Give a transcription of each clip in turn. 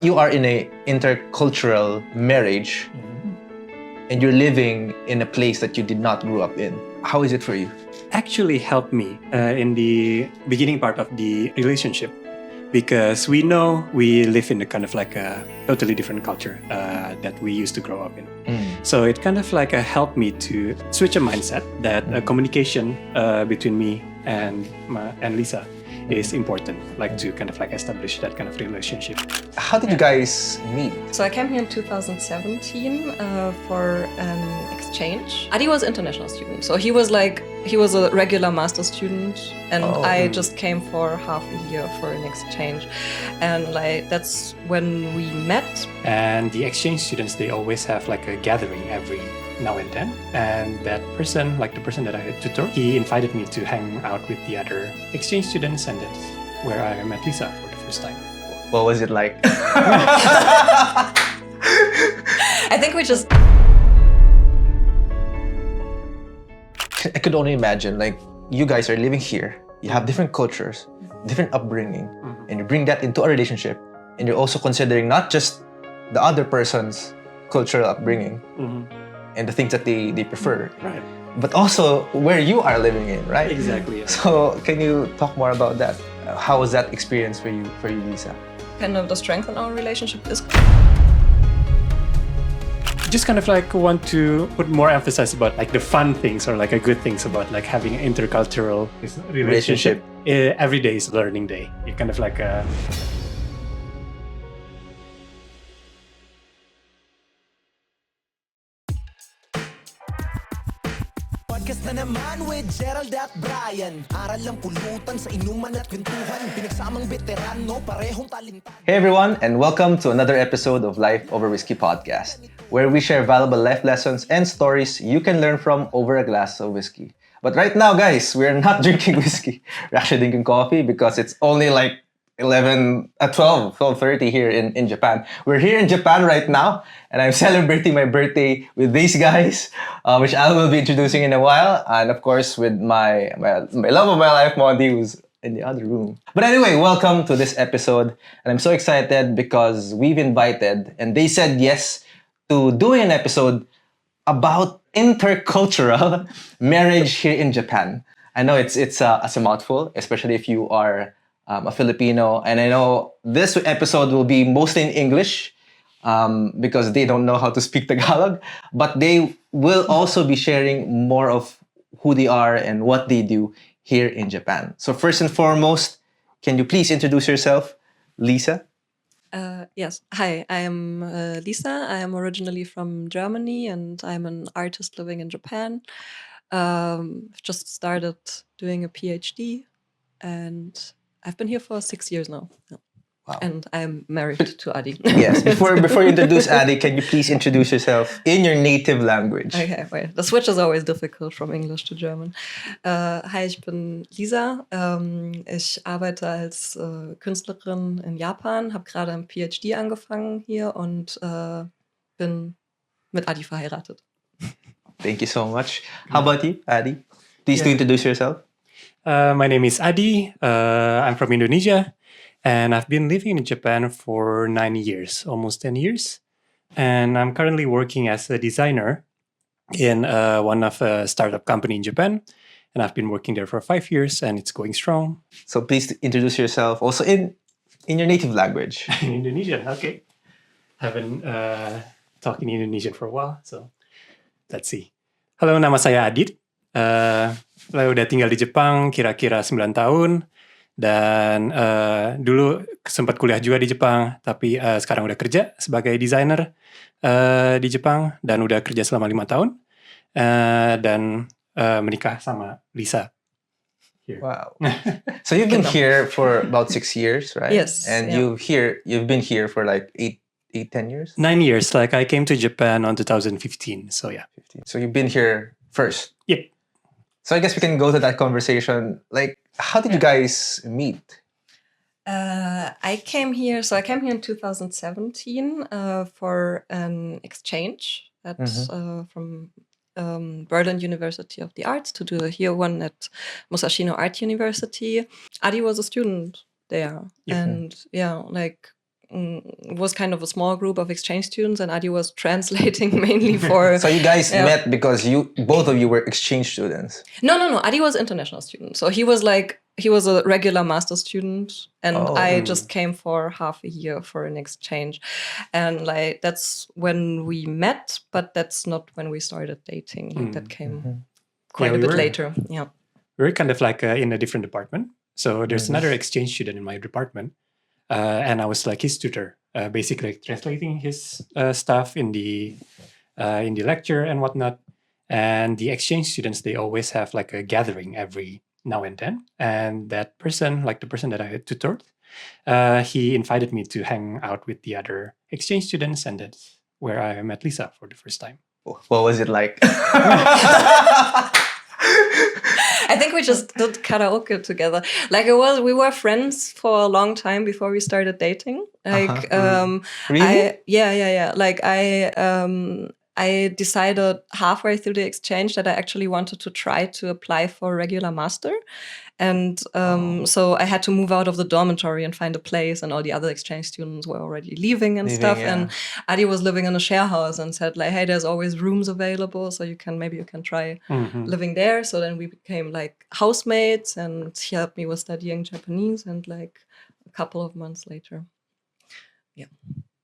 You are in a intercultural marriage and you're living in a place that you did not grow up in. How is it for you? Actually helped me in the beginning part of the relationship, because we know we live in a kind of like a totally different culture that we used to grow up in. So it kind of like helped me to switch a mindset that communication between me and Lisa is important, like to kind of like establish that kind of relationship. How did you guys meet? So I came here in 2017 for an exchange. Adi was an international student, so he was a regular master student, and I just came for half a year for an exchange, and like that's when we met. And the exchange students, they always have like a gathering every now and then, and that person, like the person that I had tutored, he invited me to hang out with the other exchange students, and that's where I met Lisa for the first time. What was it like? I think we just... I could only imagine, like, you guys are living here, you have different cultures, different upbringing, and you bring that into a relationship, and you're also considering not just the other person's cultural upbringing and the things that they prefer, Right. but also where you are living in, right? Exactly. Yeah. So can you talk more about that? How was that experience for you, Lisa? Kind of the strength in our relationship is... Just kind of like want to put more emphasis about like the fun things or like a good things about like having an intercultural relationship. Every day is a learning day. You kind of like Podcast na naman with Gerald at Brian. Aral lang pulutan sa inuman at kwentuhan. Pinagsamang veterano, parehong talented. Hey everyone, and welcome to another episode of Life Over Whiskey podcast, where we share valuable life lessons and stories you can learn from over a glass of whiskey. But right now, guys, we're not drinking whiskey. We're actually drinking coffee because it's only like 12:30 here in Japan. We're here in Japan right now, and I'm celebrating my birthday with these guys, which I will be introducing in a while, and of course with my love of my life, Mondi, who's in the other room. But anyway, welcome to this episode, and I'm so excited because we've invited, and they said yes to doing an episode about intercultural marriage here in Japan. I know it's a mouthful, especially if you are a Filipino, and I know this episode will be mostly in English because they don't know how to speak Tagalog, but they will also be sharing more of who they are and what they do here in Japan. So first and foremost, can you please introduce yourself, Lisa? Yes. Hi, I am Lisa. I am originally from Germany, and I'm an artist living in Japan. I've just started doing a PhD, and I've been here for 6 years now. Yeah. Wow. And I'm married to Adi. Yes. Before you introduce Adi, can you please introduce yourself in your native language? Okay, wait. The switch is always difficult from English to German. Hi, ich bin Lisa. Ich arbeite als Künstlerin in Japan, habe gerade ein PhD angefangen hier und bin mit Adi verheiratet. Thank you so much. How about you, Adi? Please do introduce yourself. my name is Adi. I'm from Indonesia, and I've been living in Japan for 9 years, almost 10 years. And I'm currently working as a designer in one of a startup company in Japan. And I've been working there for 5 years, and it's going strong. So please introduce yourself also in your native language. In Indonesian, okay. Haven't talked in Indonesian for a while, so let's see. Halo, nama saya Adit. Udah tinggal di Jepang kira-kira 9 tahun. Dan dulu sempat kuliah juga di Jepang, tapi sekarang udah kerja sebagai desainer di Jepang dan udah kerja selama 5 tahun. Dan menikah sama Lisa. Here. Wow. So you've been here for about 6 years, right? Yes. And yeah. you've been here for like 10 years? 9 years. Like I came to Japan on 2015. So yeah. 15. So you've been here first? Yep. So I guess we can go to that conversation. Like, how did you guys meet? I came here in 2017 for an exchange at from Berlin University of the Arts to do the year one at Musashino Art University. Adi was a student there, and yeah, like was kind of a small group of exchange students, and Adi was translating mainly for. So you guys Yeah. met because both of you were exchange students. No. Adi was international student, so he was a regular master student, and I just came for half a year for an exchange, and like that's when we met, but that's not when we started dating. Like, that came quite a bit later. Yeah, we were kind of like in a different department. So there's another exchange student in my department, and I was like his tutor, basically like translating his stuff in the lecture and whatnot. And the exchange students, they always have like a gathering every now and then. And that person, like the person that I had tutored, he invited me to hang out with the other exchange students, and that's where I met Lisa for the first time. What was it like? I think we just did karaoke together. Like we were friends for a long time before we started dating. Like, Really? Yeah. Like I decided halfway through the exchange that I actually wanted to try to apply for regular master. And so I had to move out of the dormitory and find a place, and all the other exchange students were already leaving and stuff. Yeah. And Adi was living in a share house and said like, hey, there's always rooms available, so maybe you can try living there. So then we became like housemates, and he helped me with studying Japanese, and like a couple of months later. Yeah.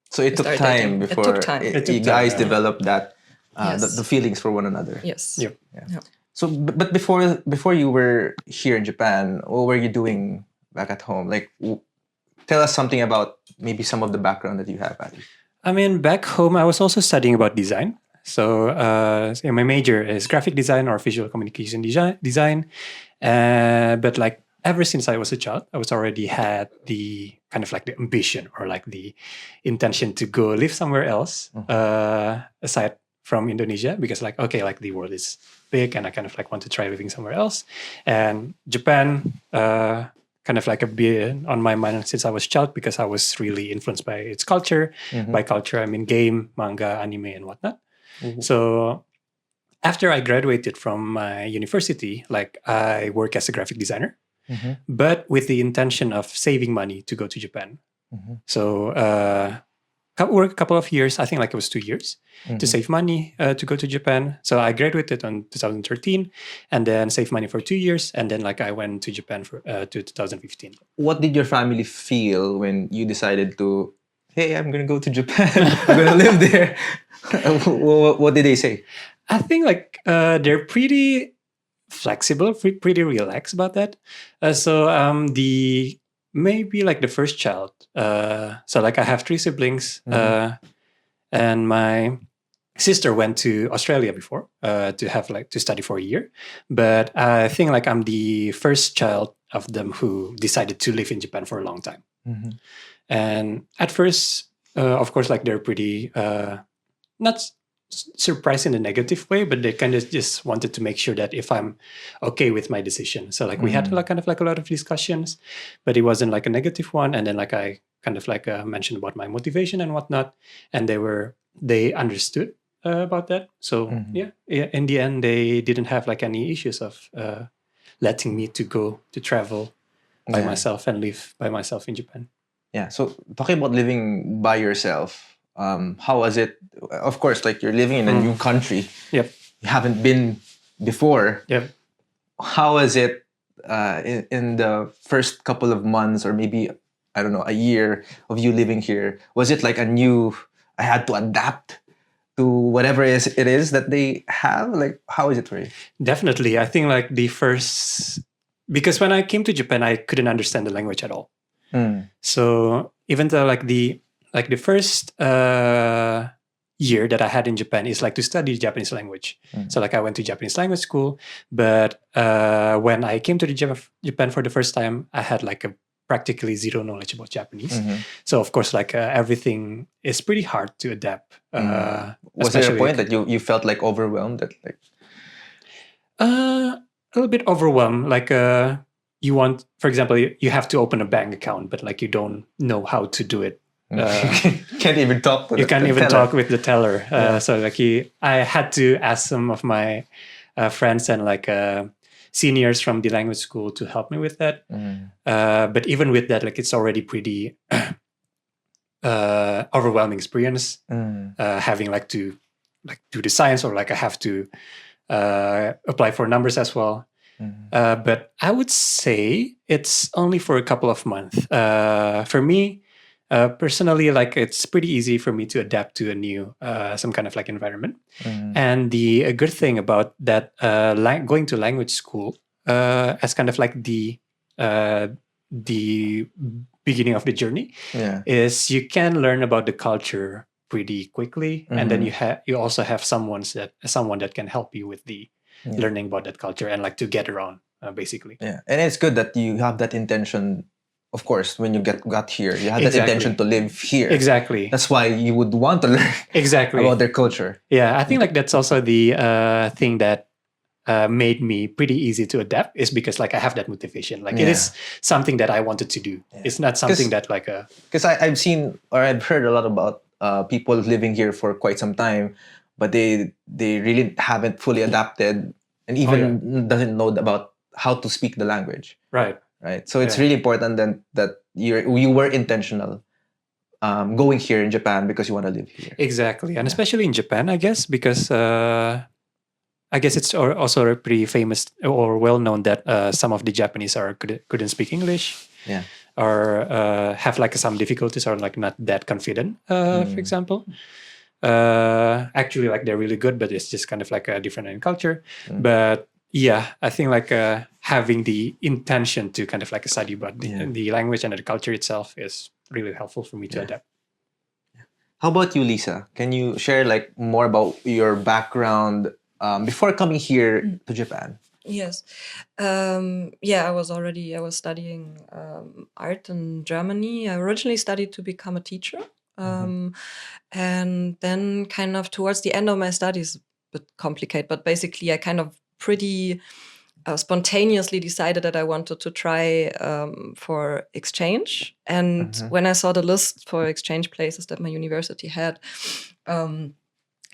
So it took time before you guys developed that Yes. the feelings for one another. Yes. Yep. Yeah. So, but before you were here in Japan, what were you doing back at home? Like, tell us something about maybe some of the background that you have, Adi. I mean, back home, I was also studying about design. So my major is graphic design or visual communication design. But like ever since I was a child, I was already had the kind of like the ambition or like the intention to go live somewhere else aside from Indonesia, because like, okay, like the world is big and I kind of like want to try living somewhere else. And Japan kind of like a bit on my mind since I was a child, because I was really influenced by its culture. By culture, I mean game, manga, anime, and whatnot. So after I graduated from my university, like I work as a graphic designer, but with the intention of saving money to go to Japan. So work a couple of years, I think like it was 2 years, to save money to go to Japan. So I graduated in 2013 and then saved money for 2 years. And then like I went to Japan for to 2015. What did your family feel when you decided to, hey, I'm going to go to Japan. I'm going to live there. What did they say? I think like they're pretty flexible, pretty relaxed about that. Maybe like the first child. So like I have 3 siblings, and my sister went to Australia before to study for a year. But I think like I'm the first child of them who decided to live in Japan for a long time. And at first, of course, like they're pretty not surprised in a negative way, but they kind of just wanted to make sure that if I'm okay with my decision. So like we had like kind of like a lot of discussions, but it wasn't like a negative one. And then like I kind of like mentioned about my motivation and whatnot, and they understood about that. So yeah, in the end, they didn't have like any issues of letting me to travel by myself and live by myself in Japan. Yeah. So talking about living by yourself, how was it? Of course, like you're living in a new country. Yep. You haven't been before. Yep. How was it in the first couple of months, or maybe, I don't know, a year of you living here? Was it like I had to adapt to whatever it is that they have? Like, how is it for you? Definitely. I think like because when I came to Japan, I couldn't understand the language at all. So even though like the first year that I had in Japan is like to study Japanese language. So like I went to Japanese language school, but when I came to Japan for the first time, I had like a practically zero knowledge about Japanese. So of course, like everything is pretty hard to adapt. Was there a point that you felt like overwhelmed? That like a little bit overwhelmed. Like you want, for example, you have to open a bank account, but like you don't know how to do it. Can't even talk to you can't even talk with the teller. So like I had to ask some of my friends and like seniors from the language school to help me with that. But even with that, like it's already pretty overwhelming experience, having like to like do the science, or like I have to apply for numbers as well. But I would say it's only for a couple of months. For me, personally, like it's pretty easy for me to adapt to a new, some kind of like environment. And the a good thing about that, going to language school, as kind of like the beginning of the journey, is you can learn about the culture pretty quickly, and then you also have someone that can help you with the learning about that culture and like to get around, basically. Yeah, and it's good that you have that intention. Of course, when you got here, you have that Exactly. intention to live here. Exactly. That's why you would want to learn Exactly about their culture. Yeah, I think like that's also the thing that made me pretty easy to adapt, is because like I have that motivation. Like it is something that I wanted to do. It's not something that like a... Because I've seen or I've heard a lot about people living here for quite some time, but they really haven't fully adapted and even doesn't know about how to speak the language. Right. So it's really important then that you were intentional going here in Japan because you want to live here. Exactly. And especially in Japan, I guess, because I guess it's also pretty famous or well known that some of the Japanese couldn't speak English. Yeah. Or have like some difficulties, or like not that confident, for example. Actually, like they're really good, but it's just kind of like a different culture. But yeah, I think like having the intention to kind of like study about the language and the culture itself is really helpful for me to adapt. How about you, Lisa? Can you share like more about your background before coming here to Japan? Yes. I was studying art in Germany. I originally studied to become a teacher. And then kind of towards the end of my studies, a bit complicated, but basically I kind of pretty spontaneously decided that I wanted to try for exchange. And when I saw the list for exchange places that my university had,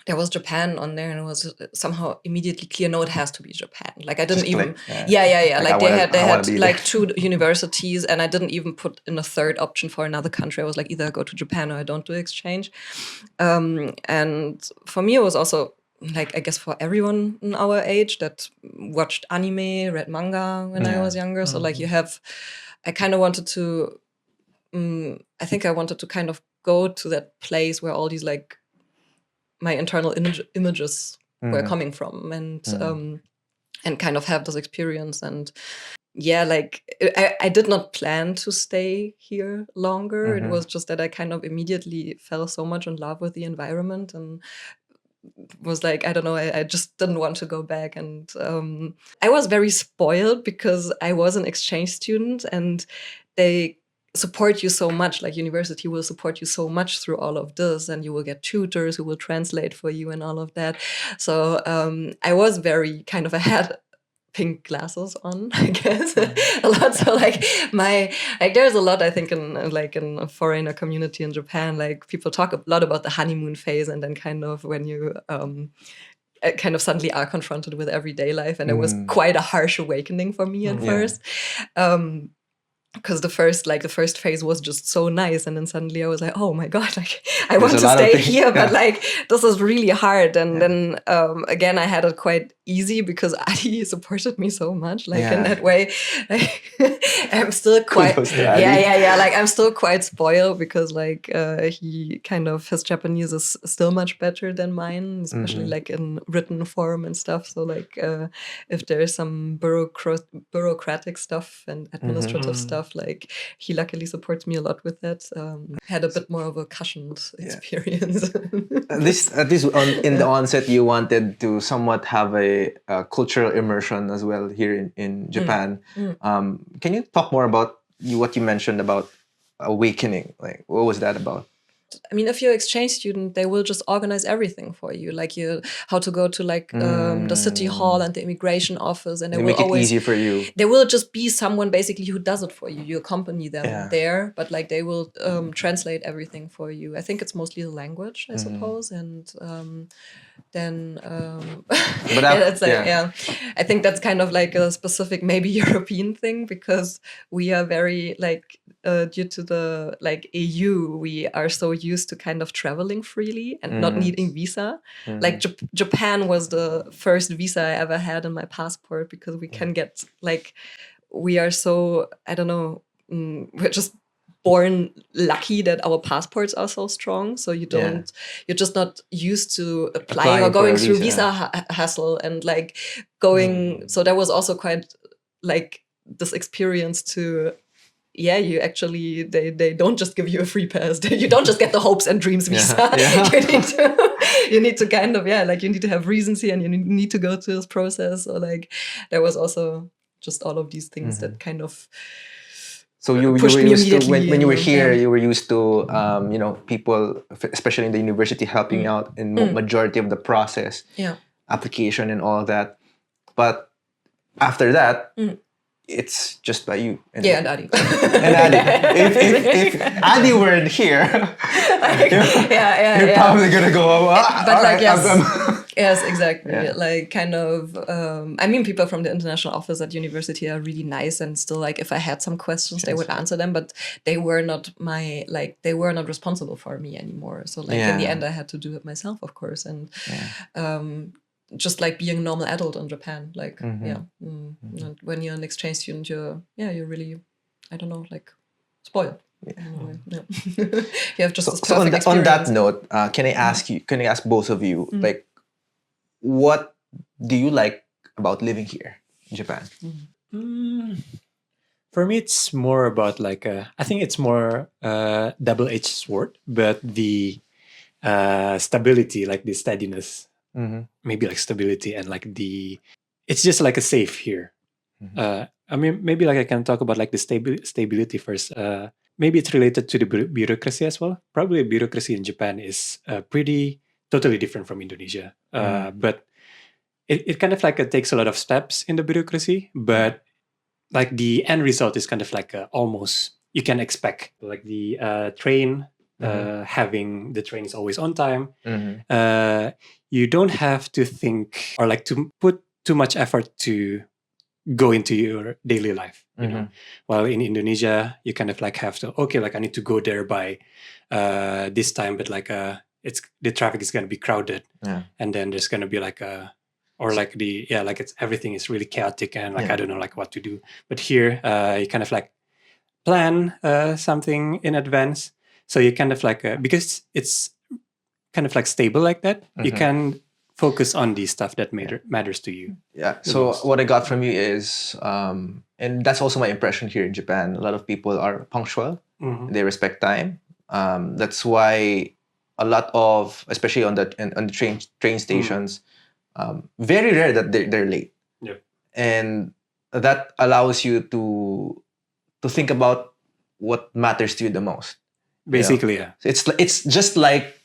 there was Japan on there, and it was somehow immediately clear. No, it has to be Japan. Like I didn't even, Like they had like 2 universities, and I didn't even put in a third option for another country. I was like, either I go to Japan or I don't do exchange. And for me, it was also like, I guess for everyone in our age that watched anime, read manga when I was younger. So like I kind of wanted to, I think I wanted to kind of go to that place where all these like my internal images were coming from, and kind of have this experience. And like I did not plan to stay here longer. It was just that I kind of immediately fell so much in love with the environment and was like, I don't know, I just didn't want to go back. And I was very spoiled because I was an exchange student, and they support you so much. Like university will support you so much through all of this, and you will get tutors who will translate for you and all of that. So I was very kind of ahead. Pink glasses on, I guess, a lot. So like there's a lot, I think, in a foreigner community in Japan, like people talk a lot about the honeymoon phase, and then kind of when you kind of suddenly are confronted with everyday life. And it was quite a harsh awakening for me at first. Because the first phase was just so nice, and then suddenly I was like, oh my god, like I want to stay here, but like this is really hard. And then again, I had it quite easy because Adi supported me so much, like in that way. Like, I'm still quite like I'm still quite spoiled because like he kind of, his Japanese is still much better than mine, especially like in written form and stuff. So like if there's some bureaucratic stuff and administrative stuff, like he luckily supports me a lot with that. Had a bit more of a cushioned experience. At least in the onset, you wanted to somewhat have a cultural immersion as well here in Japan. Can you talk more about what you mentioned about awakening? Like, what was that about? I mean, if you're an exchange student, they will just organize everything for you, like how to go to like the city hall and the immigration office, and They make it easy for you. There will just be someone basically who does it for you. You accompany them Yeah. there, but like they will translate everything for you. I think it's mostly the language, I suppose, and then But it's like I think that's kind of like a specific maybe European thing, because we are very like due to the like EU, we are so used to kind of traveling freely and not needing visa. Like Japan was the first visa I ever had in my passport, because we can get like, we are so, I don't know, we're just born lucky that our passports are so strong. So you don't, you're just not used to applying or going through visa hassle and like going. So that was also quite like this experience to, you actually, they don't just give you a free pass. You don't just get the hopes and dreams visa. You need to kind of, like you need to have recency and you need to go through this process. So like there was also just all of these things that kind of, so you were used to, when you were here, you were used to, people, especially in the university, helping out in majority of the process, application and all that. But after that, it's just by you. And Adi. And Adi. If Adi weren't here, you're probably gonna go. But like, yes, exactly. Like kind of. I mean, people from the international office at university are really nice, and still, like, if I had some questions, they would answer them. But they were not they were not responsible for me anymore. So like in the end, I had to do it myself, of course, and. Just like being a normal adult in Japan, like and when you're an exchange student, you're really, I don't know, like spoiled. You have just this perfect on that note, can I ask both of you, like, what do you like about living here in Japan? For me, it's more about like I think it's more double-edged sword, but the stability, like the steadiness. Maybe like stability and like it's just like a safe here. I mean, maybe like I can talk about like the stability first. Maybe it's related to the bureaucracy as well. Probably bureaucracy in Japan is pretty totally different from Indonesia. But it kind of like takes a lot of steps in the bureaucracy, but like the end result is kind of like almost you can expect, like the train. Having the train is always on time. You don't have to think or like to put too much effort to go into your daily life. You know, while in Indonesia, you kind of like have to, like I need to go there by this time, but like it's the traffic is going to be crowded, and then there's going to be like like it's everything is really chaotic and like I don't know like what to do. But here, you kind of like plan something in advance. So you kind of like, because it's kind of like stable like that, you can focus on the stuff that matters to you. Yeah. So what I got from you is, and that's also my impression here in Japan, a lot of people are punctual. They respect time. That's why a lot of, especially on the train stations, very rare that they're late. Yeah. And that allows you to think about what matters to you the most. Basically, So it's just like,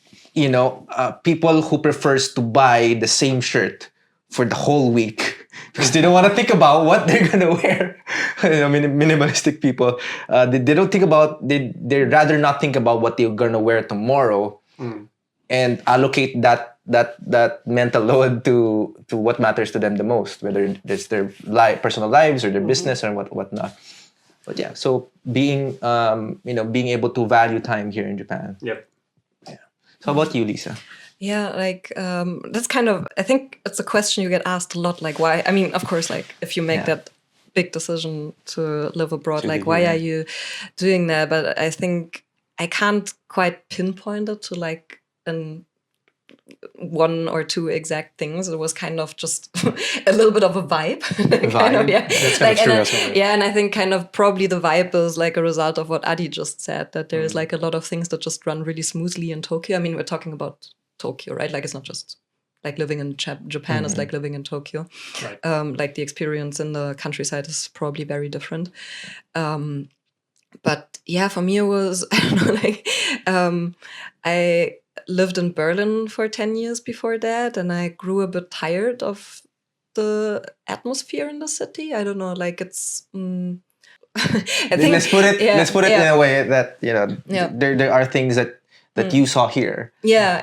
people who prefers to buy the same shirt for the whole week because they don't want to think about what they're gonna wear. Minimalistic people, they don't think about, they rather not think about what they're gonna wear tomorrow, and allocate that mental load to what matters to them the most, whether it's their personal lives or their business or whatnot. But yeah, so being able to value time here in Japan. Yep. Yeah. So how about you, Lisa? Yeah, like that's kind of, I think it's a question you get asked a lot. Like, why? I mean, of course, like if you make that big decision to live abroad, like why are you doing that? But I think I can't quite pinpoint it to like one or two exact things. It was kind of just a little bit of a vibe. Kind of, That's kind of true as well. Yeah, and I think kind of probably the vibe is like a result of what Adi just said, that there is like a lot of things that just run really smoothly in Tokyo. I mean, we're talking about Tokyo, right? Like it's not just like living in Japan, it's like living in Tokyo. Right. Like the experience in the countryside is probably very different. But yeah, for me it was I don't know, like I lived in Berlin for 10 years before that, and I grew a bit tired of the atmosphere in the city. I don't know, like it's I think Let's put it. yeah, Let's put it yeah, in a way that yeah. there are things that you saw here. Yeah.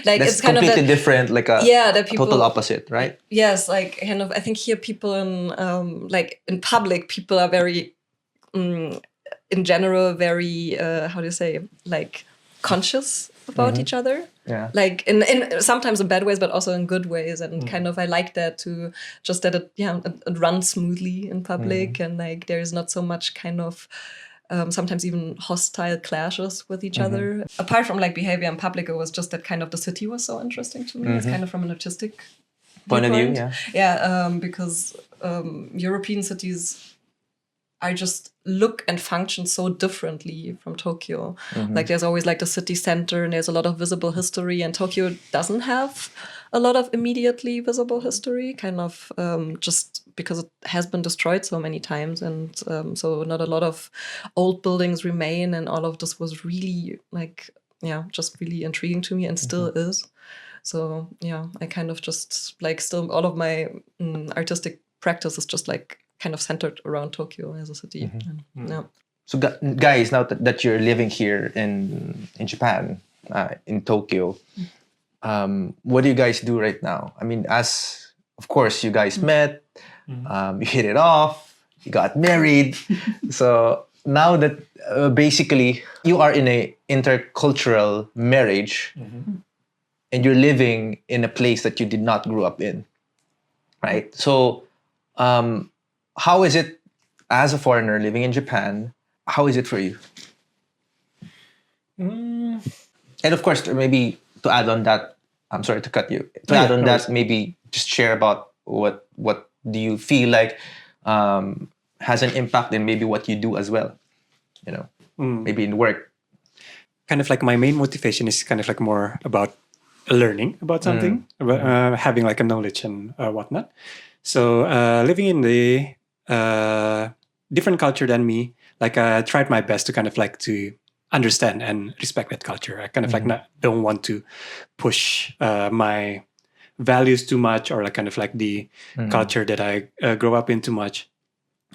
Like That's it's kind of completely that. different, like a Yeah, that total people. opposite, right? Yes, like kind of. I think here people in like in public, people are very, in general, very how do you say, like conscious about each other. Yeah. Like in sometimes in bad ways, but also in good ways, and kind of I like that too. Just that it runs smoothly in public, and like there is not so much kind of. Sometimes even hostile clashes with each other. Apart from like behavior in public, it was just that kind of the city was so interesting to me. It's kind of from an artistic Point of view, viewpoint. Because European cities are just look and function so differently from Tokyo. Like there's always like the city center, and there's a lot of visible history, and Tokyo doesn't have a lot of immediately visible history, kind of just because it has been destroyed so many times, and so not a lot of old buildings remain, and all of this was really like just really intriguing to me, and still is. So I kind of just like still all of my artistic practice is just like kind of centered around Tokyo as a city. So, guys, now that you're living here in Japan, in Tokyo, what do you guys do right now? I mean, as of course you guys met, you hit it off, you got married. So now that basically you are in a intercultural marriage, and you're living in a place that you did not grow up in, right? So, how is it as a foreigner living in Japan? How is it for you? And of course, maybe to add on that, I'm sorry to cut you. To add on that, maybe just share about what do you feel like has an impact in maybe what you do as well. Maybe in work. Kind of like my main motivation is kind of like more about learning about something, about, having like a knowledge and whatnot. So living in the different culture than me, like I tried my best to kind of like to understand and respect that culture. I kind of like don't want to push my values too much, or like kind of like the culture that I grow up in too much.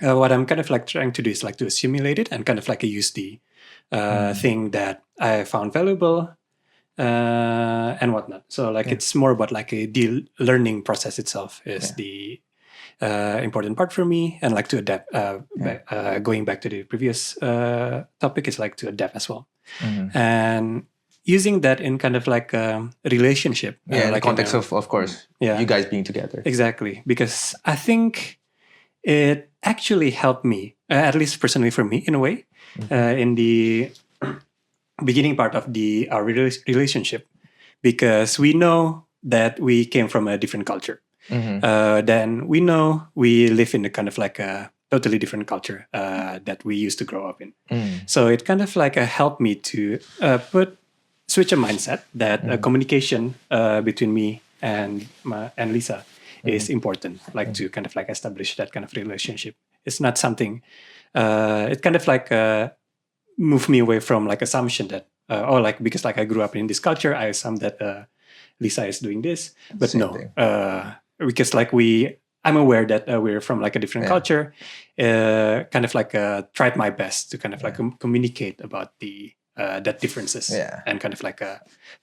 What I'm kind of like trying to do is like to assimilate it and kind of like use the thing that I found valuable and whatnot. So like it's more about like the learning process itself is the important part for me, and like to adapt. Going back to the previous topic, is like to adapt as well, and using that in kind of like a relationship. In like the context of course, you guys being together. Exactly, because I think it actually helped me, at least personally for me, in a way, in the beginning part of our relationship, because we know that we came from a different culture. Then we know we live in a kind of like a totally different culture that we used to grow up in. So it kind of like helped me to switch a mindset that communication between me and Lisa is important, like to kind of like establish that kind of relationship. It's not something, it kind of like moved me away from like assumption that, or like, because like I grew up in this culture, I assume that Lisa is doing this, but Same no, thing. because like I'm aware that we're from like a different culture, kind of like tried my best to kind of like communicate about the that differences, and kind of like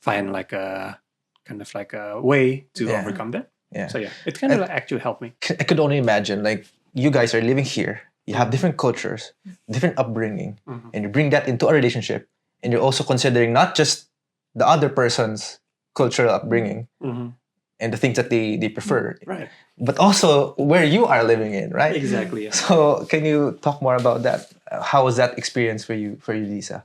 find like a kind of like a way to overcome that. So it kind of like actually helped me. I could only imagine, like, you guys are living here, you have different cultures, different upbringing, and you bring that into a relationship, and you're also considering not just the other person's cultural upbringing and the things that they prefer, Right? but also where you are living in, right? Exactly. Yeah. So can you talk more about that? How was that experience for you, Lisa?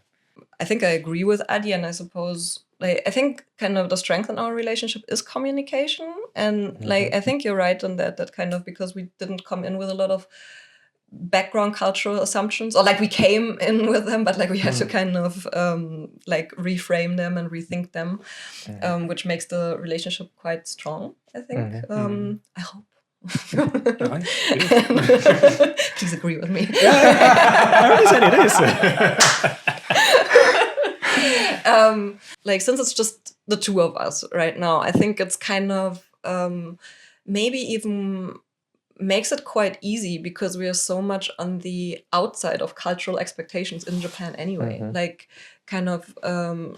I think I agree with Adi, and I suppose like I think kind of the strength in our relationship is communication, and like I think you're right in that kind of, because we didn't come in with a lot of background cultural assumptions, or like we came in with them, but like we had to kind of like reframe them and rethink them, which makes the relationship quite strong, I think. I hope. Please agree with me. I already said it is. Like, since it's just the two of us right now, I think it's kind of maybe even makes it quite easy because we are so much on the outside of cultural expectations in Japan anyway. Like, kind of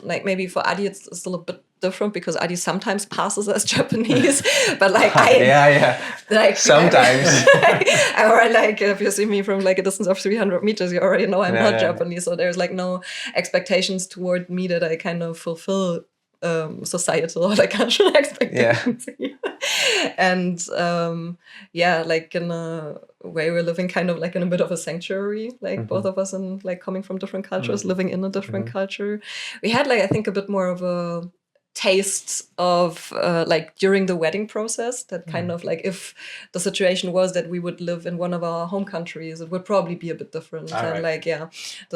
like, maybe for Adi it's still a bit different because Adi sometimes passes as Japanese, but like like sometimes I already, like, if you see me from like a distance of 300 meters, you already know I'm not Japanese. So there's like no expectations toward me that I kind of fulfill societal or like cultural expectations. And like, in a way, we're living kind of like in a bit of a sanctuary, like both of us, and like coming from different cultures, living in a different culture. We had, like, I think a bit more of a taste of like during the wedding process, that kind of like, if the situation was that we would live in one of our home countries, it would probably be a bit different. And like, the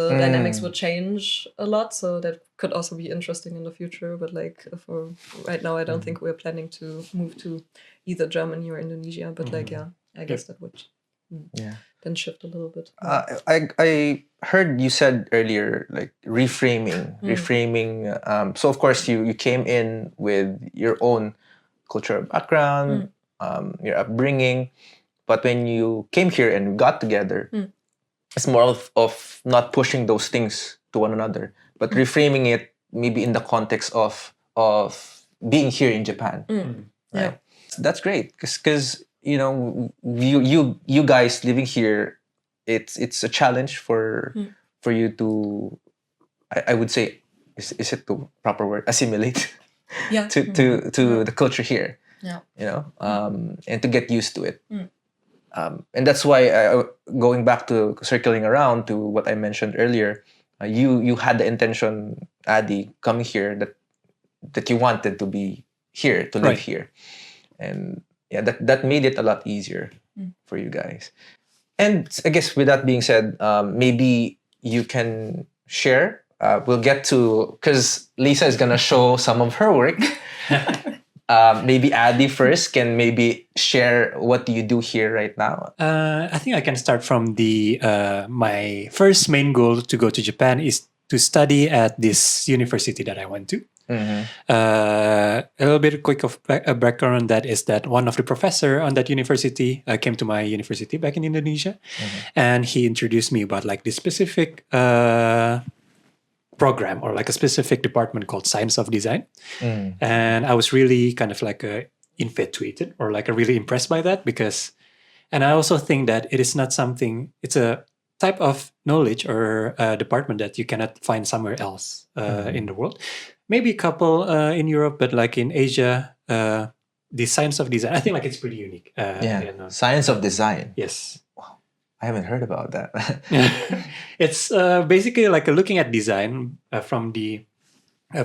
dynamics would change a lot, so that could also be interesting in the future. But like, for right now, I don't think we're planning to move to either Germany or Indonesia, but like, I guess that would then shift a little bit. I heard you said earlier, like, reframing. So of course you came in with your own cultural background, your upbringing, but when you came here and got together, it's more of not pushing those things to one another, but reframing it maybe in the context of being here in Japan. Right? That's great because you know, you guys living here, it's a challenge for you to, I would say, is it the proper word, assimilate to the culture here. You know, and to get used to it. And that's why, going back to circling around to what I mentioned earlier, you had the intention, Adi, coming here, that you wanted to be here, to live here, and that made it a lot easier for you guys. And I guess with that being said, maybe you can share. We'll get to, because Lisa is gonna show some of her work. Maybe Adi first can maybe share what do you do here right now. I think I can start from the my first main goal to go to Japan is to study at this university that I went to. A little bit quick of a background on that is that one of the professor on that university came to my university back in Indonesia, and he introduced me about like this specific program or like a specific department called Science of Design. And I was really kind of like infatuated or like really impressed by that because, and I also think that it is not something, it's a type of knowledge or department that you cannot find somewhere else in the world. Maybe a couple in Europe, but like in Asia, the Science of Design, I think like it's pretty unique. Science of Design. Yes. I haven't heard about that. It's basically like looking at design from the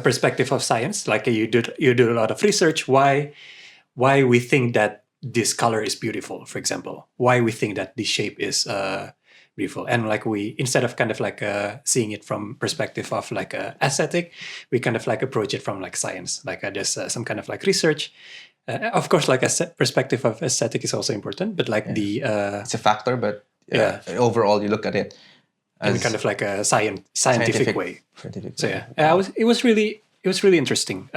perspective of science. Like you do a lot of research. Why we think that this color is beautiful, for example. Why we think that this shape is beautiful, and like we, instead of kind of like seeing it from perspective of like aesthetic, we kind of like approach it from like science. Like there's some kind of like research. Of course, like a perspective of aesthetic is also important, but like it's a factor, but overall you look at it in kind of like a scientific way. So it was really interesting.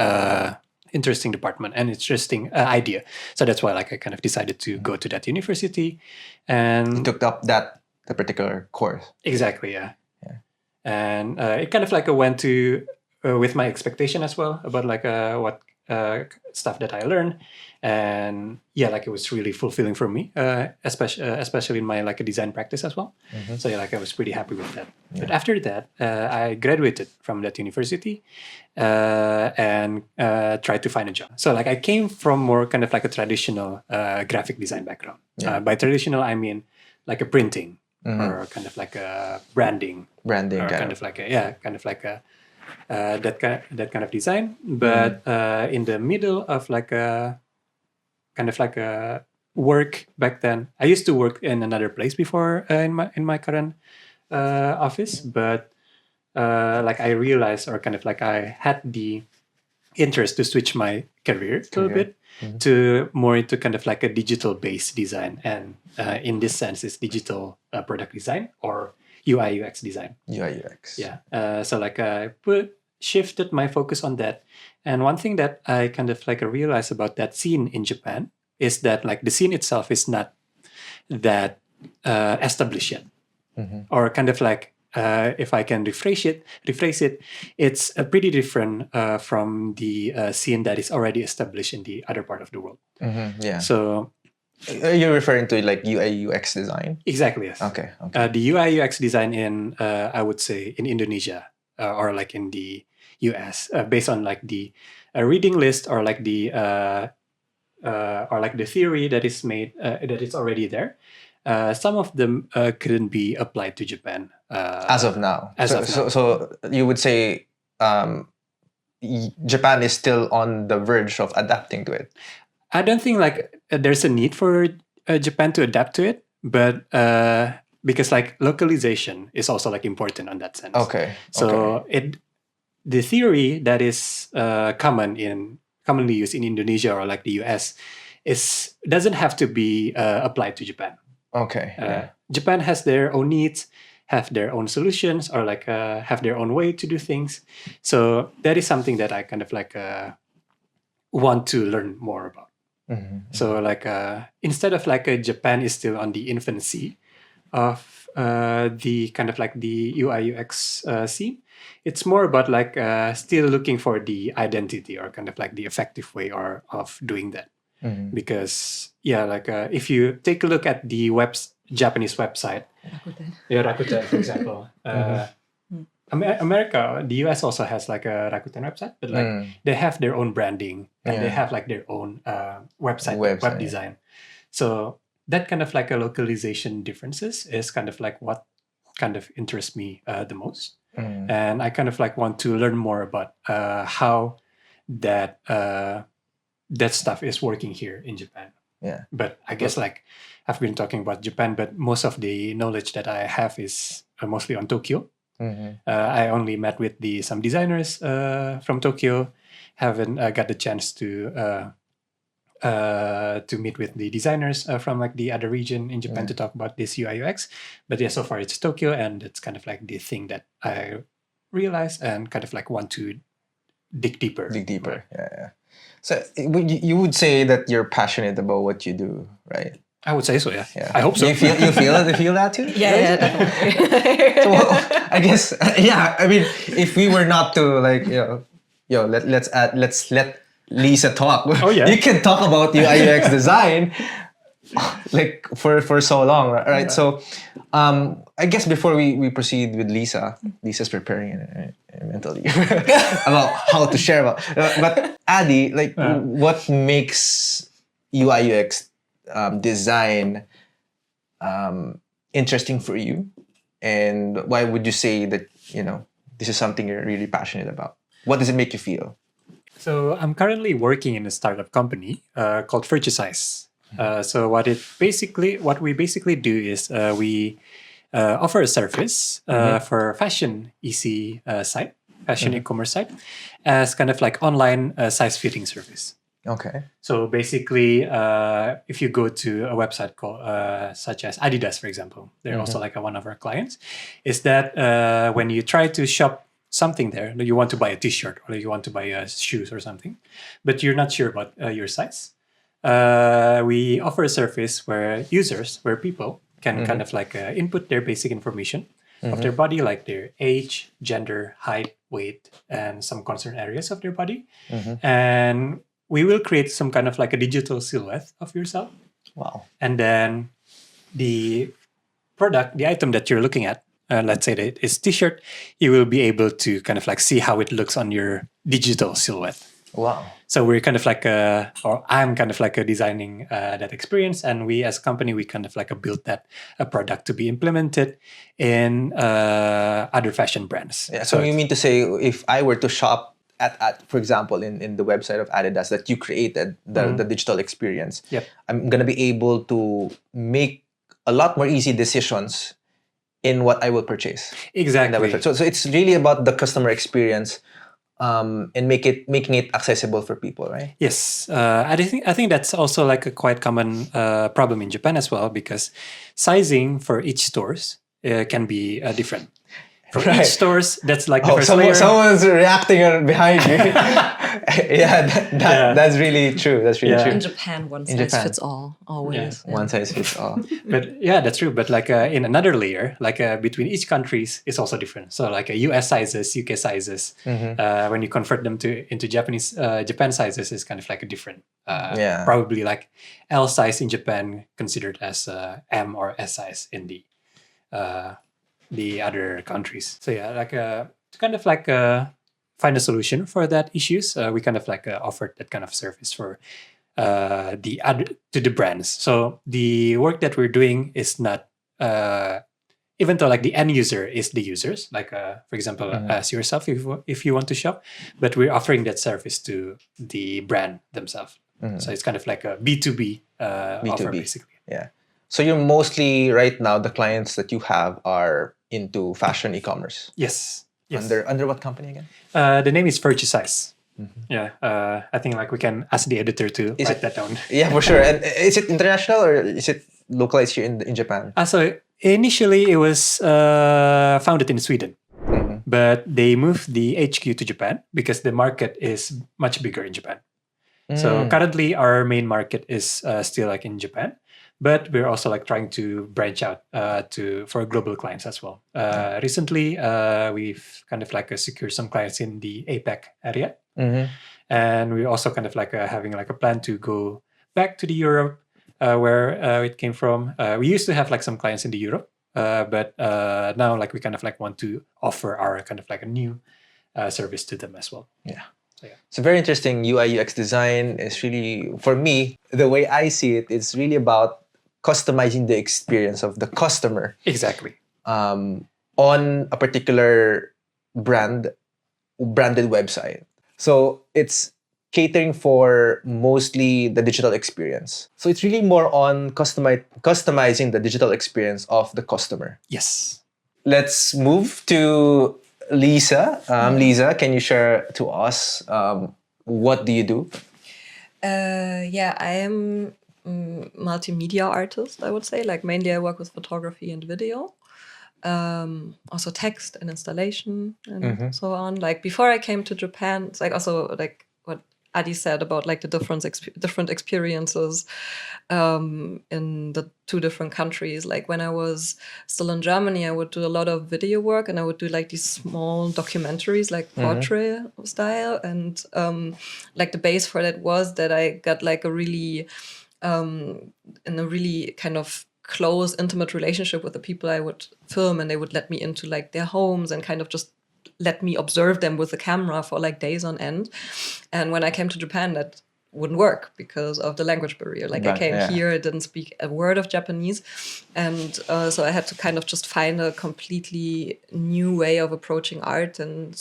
Interesting department and interesting idea. So that's why like I kind of decided to go to that university, and you took up the particular course. Exactly, yeah. And it kind of like went to with my expectation as well about like what stuff that I learned, and like it was really fulfilling for me, especially in my like a design practice as well. So like I was pretty happy with that. But after that, I graduated from that university and tried to find a job. So like I came from more kind of like a traditional graphic design background. By traditional, I mean like a printing or kind of like a branding, or kind of like that kind of design, but in the middle of like a kind of like a work back then. I used to work in another place before in my current office, but like I realized, or kind of like I had the interest to switch my career a little bit to more into kind of like a digital based design, and in this sense it's digital product design or UI UX design. UI UX. Yeah. So like I shifted my focus on that. And one thing that I kind of like realized about that scene in Japan is that like the scene itself is not that established yet, or kind of like if I can rephrase it, it's pretty different from the scene that is already established in the other part of the world. Yeah. So You're referring to like UI UX design? exactly, yes. Okay. The UI UX design in I would say in Indonesia or like in the US, based on like the reading list or like the theory that is made that is already there. Some of them couldn't be applied to Japan As of now. As of now. So you would say Japan is still on the verge of adapting to it. I don't think like there's a need for Japan to adapt to it, but because like localization is also like important on that sense. Okay. So the theory that is commonly used in Indonesia or like the US doesn't have to be applied to Japan. Okay. Japan has their own needs, have their own solutions, or like have their own way to do things. So that is something that I kind of like want to learn more about. So like instead of like Japan is still on the infancy of the kind of like the UI UX scene, it's more about like still looking for the identity or kind of like the effective way or of doing that. Because like if you take a look at the Japanese website, Rakuten for example, America, the US also has like a Rakuten website, but like they have their own branding and they have like their own website, web design. So that kind of like a localization differences is kind of like what kind of interests me the most. And I kind of like want to learn more about how that stuff is working here in Japan. Yeah. But I guess like I've been talking about Japan, but most of the knowledge that I have is mostly on Tokyo. I only met with some designers from Tokyo. Haven't got the chance to meet with the designers from like the other region in Japan to talk about this UI UX. But yeah, so far it's Tokyo, and it's kind of like the thing that I realized and kind of like want to dig deeper. Yeah. So you would say that you're passionate about what you do, right? I would say so, yeah. I hope so. You feel that too? Yeah, definitely. So, I guess I mean, if we were not to like let's let Lisa talk. Oh yeah. You can talk about UI UX design like for so long, right? Yeah. So I guess before we proceed with Lisa's preparing mentally about how to share about. But Adi, like what makes UI UX design interesting for you, and why would you say that this is something you're really passionate about? What does it make you feel? So I'm currently working in a startup company called Virtuesize. So what we basically do is we offer a service for fashion EC site, fashion e-commerce site, as kind of like online size fitting service. Okay. So basically, if you go to a website called such as Adidas, for example, they're also like one of our clients, is that when you try to shop something there, you want to buy a t-shirt or you want to buy shoes or something, but you're not sure about your size, we offer a service where people can kind of like input their basic information of their body, like their age, gender, height, weight, and some concern areas of their body. And we will create some kind of like a digital silhouette of yourself. Wow. And then the product, the item that you're looking at, let's say that it's t-shirt, you will be able to kind of like see how it looks on your digital silhouette. Wow. So we're kind of like I'm kind of like designing that experience, and we as a company, we kind of like built that a product to be implemented in other fashion brands. Yeah. So you mean to say, if I were to shop at for example, in the website of Adidas that you created, the digital experience, I'm gonna be able to make a lot more easy decisions in what I will purchase. Exactly. So it's really about the customer experience and making it accessible for people, right? Yes, I think that's also like a quite common problem in Japan as well, because sizing for each stores can be different. For Right. each stores, that's like the Oh, first layer. someone's reacting behind you. That's really true. That's really Yeah. true. In Japan, one In size Japan. fits all, always. One size fits all. But yeah, that's true. But like in another layer, like between each countries is also different. So like US sizes, UK sizes, when you convert them into Japan sizes is kind of like a different. Yeah. Probably like L size in Japan considered as M or S size in the other countries. So yeah, like to kind of like find a solution for that issues, we kind of like offered that kind of service for to the brands. So the work that we're doing is not even though like the end user is the users, like for example as yourself if you want to shop, but we're offering that service to the brand themselves. So it's kind of like a B2B offer basically. Yeah. So you're mostly right now the clients that you have are into fashion e-commerce. Yes. Under what company again? The name is Purchase. Yeah, I think like we can ask the editor to write that down. Yeah, for sure. And is it international or is it localized here in Japan? So initially it was founded in Sweden, but they moved the HQ to Japan because the market is much bigger in Japan. So currently our main market is still like in Japan, but we're also like trying to branch out for global clients as well. Recently, we've kind of like secured some clients in the APAC area, and we're also kind of like having like a plan to go back to the Europe where it came from. We used to have like some clients in the Europe, but now like we kind of like want to offer our kind of like a new service to them as well. Yeah. So, yeah. It's very interesting. UI UX design is really, for me, the way I see it, it's really about customizing the experience of the customer. Exactly. On a particular branded website. So it's catering for mostly the digital experience. So it's really more on customizing the digital experience of the customer. Yes. Let's move to Lisa. Lisa, can you share to us what do you do? Yeah, I am multimedia artist, I would say. Like mainly I work with photography and video. Also text and installation and so on. Like before I came to Japan, it's like also like what Adi said about like the different experiences in the two different countries. Like when I was still in Germany, I would do a lot of video work and I would do like these small documentaries, like portrait style. And like the base for that was that I got like a really in a really kind of close, intimate relationship with the people I would film, and they would let me into like their homes and kind of just let me observe them with the camera for like days on end. And when I came to Japan, that wouldn't work because of the language barrier. Like I came here, I didn't speak a word of Japanese. And so I had to kind of just find a completely new way of approaching art and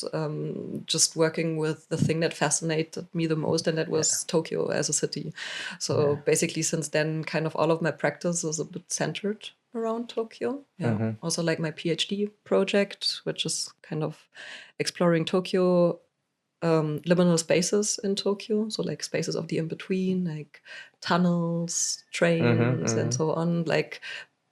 just working with the thing that fascinated me the most, and that was Tokyo as a city. So basically since then, kind of all of my practice is a bit centered around Tokyo. Yeah. Also like my PhD project, which is kind of exploring Tokyo liminal spaces in Tokyo, so like spaces of the in-between, like tunnels, trains, and so on, like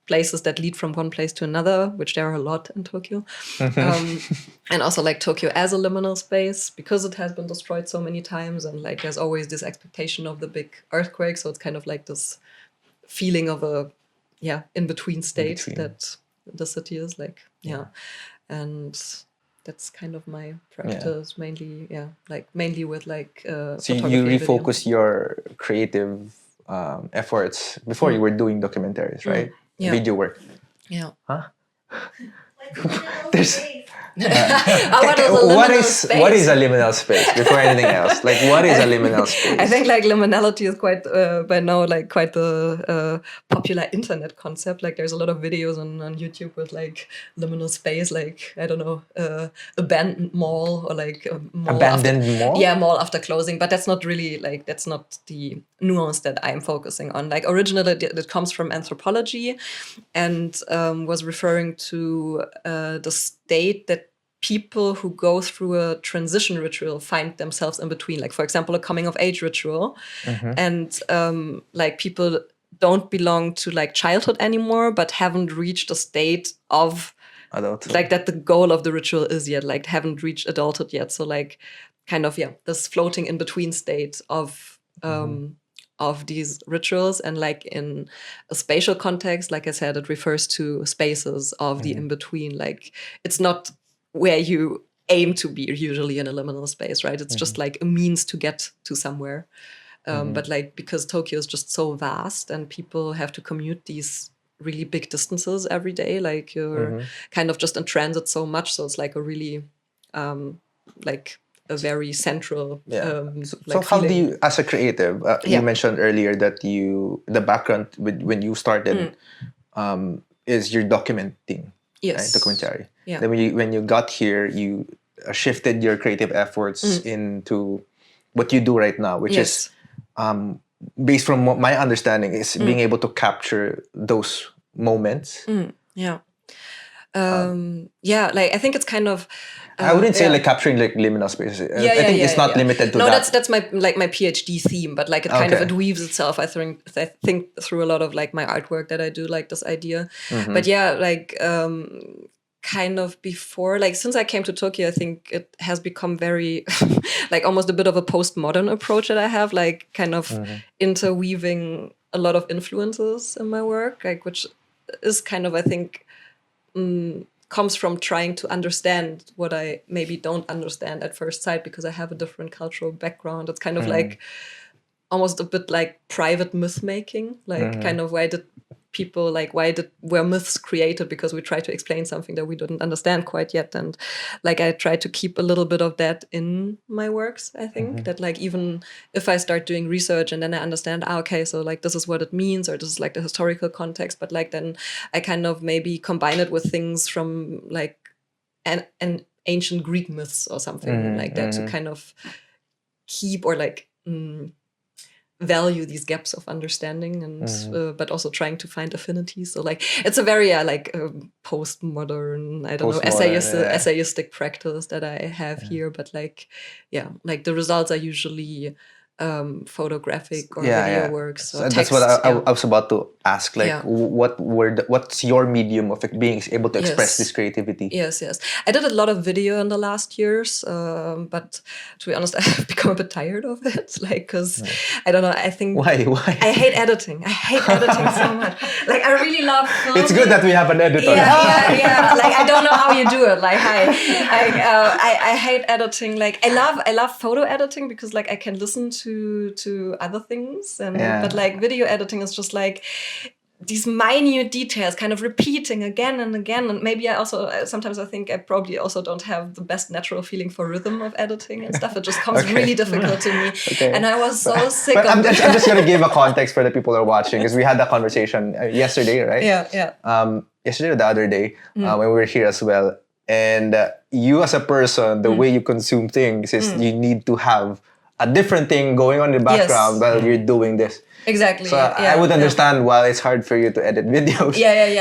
places that lead from one place to another, which there are a lot in Tokyo. And also like Tokyo as a liminal space, because it has been destroyed so many times, and like there's always this expectation of the big earthquake, so it's kind of like this feeling of a in-between state that the city is like. And that's kind of my practice mainly, mainly with like so you refocus your creative efforts before you were doing documentaries, right? Video work. Yeah. Huh? There's what is a liminal space before anything else? Like what is a liminal space? I think like liminality is quite by now like quite the popular internet concept. Like there's a lot of videos on YouTube with like liminal space, like I don't know, abandoned mall or like mall mall. Yeah, mall after closing. But that's not really like that's not the nuance that I'm focusing on. Like originally it comes from anthropology and was referring to the state that people who go through a transition ritual find themselves in between. Like, for example, a coming of age ritual. And like people don't belong to like childhood anymore, but haven't reached a state of Adulthood. like that the goal of the ritual is yet, like haven't reached adulthood yet. So like kind of, this floating in between state of these rituals. And like in a spatial context, like I said, it refers to spaces of the in between. Like it's not where you aim to be usually in a liminal space, right? It's just like a means to get to somewhere. But like because Tokyo is just so vast and people have to commute these really big distances every day, like you're kind of just in transit so much. So it's like a really like a very central so how do you, as a creative, you mentioned earlier that the background when you started is you're documenting, right? Documentary. Then when you got here, you shifted your creative efforts into what you do right now, which is based from what my understanding is being able to capture those moments. Like I think it's kind of I wouldn't say like capturing like liminal spaces. I think it's not limited to that. No, that's my PhD theme, but like it kind of it weaves itself. I think through a lot of like my artwork that I do, like this idea. But like kind of before, like since I came to Tokyo, I think it has become very like almost a bit of a postmodern approach that I have, like kind of interweaving a lot of influences in my work, like which is kind of, I think, comes from trying to understand what I maybe don't understand at first sight because I have a different cultural background. It's kind of like almost a bit like private myth making, like kind of were myths created because we try to explain something that we didn't understand quite yet. And like I try to keep a little bit of that in my works. I think that like even if I start doing research and then I understand, okay, so like this is what it means, or this is like the historical context, but like then I kind of maybe combine it with things from like an ancient Greek myths or something like that to kind of keep or like value these gaps of understanding and but also trying to find affinities. So like it's a very postmodern, I don't know, essayistic practice that I have here, but like like the results are usually photographic or video works. So that's what I was about to ask. Like, what's your medium of being able to express this creativity? Yes. I did a lot of video in the last years, but to be honest, I've become a bit tired of it. Like, because I don't know. I think why I hate editing. I hate editing so much. Like, I really love filming. It's good that we have an editor. Yeah. Like, I don't know how you do it. Like, I hate editing. Like, I love photo editing because like I can listen to other things, and but like video editing is just like these minute details kind of repeating again and again. And maybe I also sometimes I think I probably also don't have the best natural feeling for rhythm of editing and stuff. It just comes really difficult to me. And I was so sick of it. I'm just going to give a context for the people who are watching, because we had that conversation yesterday, right? Yesterday or the other day when we were here as well. And you as a person, the way you consume things is you need to have a different thing going on in the background while you're doing this. Exactly. So I would understand why it's hard for you to edit videos.